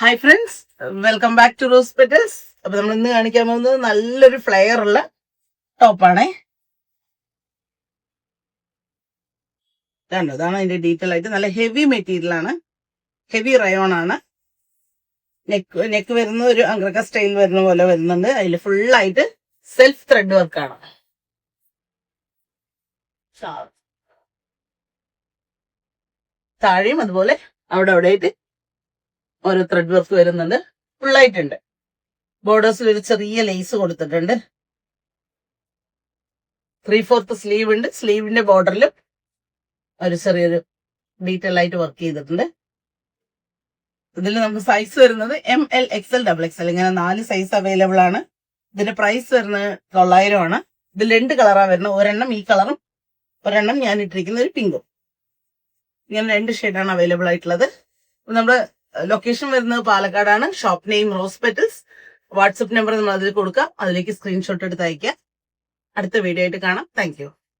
Hi friends, welcome back to rose petals. അപ്പൊ നമ്മൾ ഇന്ന് കാണിക്കാൻ പോകുന്നത് നല്ലൊരു ഫ്ലെയർ ഉള്ള ടോപ്പാണേ. ഇതാണ് അതിന്റെ ഡീറ്റെയിൽ ആയിട്ട്. നല്ല ഹെവി മെറ്റീരിയൽ ആണ്, ഹെവി റയോൺ ആണ്. നെക്ക് വരുന്ന ഒരു അംഗ്രക സ്റ്റൈൽ വരുന്ന പോലെ വരുന്നുണ്ട്. അതിൽ ഫുള്ളായിട്ട് സെൽഫ് ത്രെഡ് വർക്കാണ്. താഴെയും അതുപോലെ അവിടെ ആയിട്ട് ഓരോ ത്രെഡ് വർക്ക് വരുന്നുണ്ട്. ഫുള്ളായിട്ടുണ്ട്. ബോർഡേഴ്സിൽ ഒരു ചെറിയ ലേസ് കൊടുത്തിട്ടുണ്ട്. 3/4 സ്ലീവ് ഉണ്ട്. സ്ലീവിന്റെ ബോർഡറിലും ഒരു ചെറിയൊരു ഡീറ്റെയിൽ ആയിട്ട് വർക്ക് ചെയ്തിട്ടുണ്ട്. ഇതിൽ നമുക്ക് സൈസ് വരുന്നത് ML XL XXL ഇങ്ങനെ 4 സൈസ് അവൈലബിൾ ആണ്. ഇതിന്റെ പ്രൈസ് വരുന്നത് 900 ആണ്. ഇതിൽ 2 കളറാണ് വരുന്നത്. ഒരെണ്ണം ഈ കളറും ഒരെണ്ണം ഞാൻ ഇട്ടിരിക്കുന്ന ഒരു പിങ്കും. ഇങ്ങനെ 2 ഷെയ്ഡാണ് അവൈലബിൾ ആയിട്ടുള്ളത്. നമ്മുടെ ലൊക്കേഷൻ വരുന്നത് പാലക്കാടാണ്. Shop name rose petals. WhatsApp number നമ്മൾ അതിൽ കൊടുക്കാം. അതിലേക്ക് സ്ക്രീൻഷോട്ട് എടുത്ത് അയക്കാം. അടുത്ത വീഡിയോ ആയിട്ട് കാണാം. Thank you.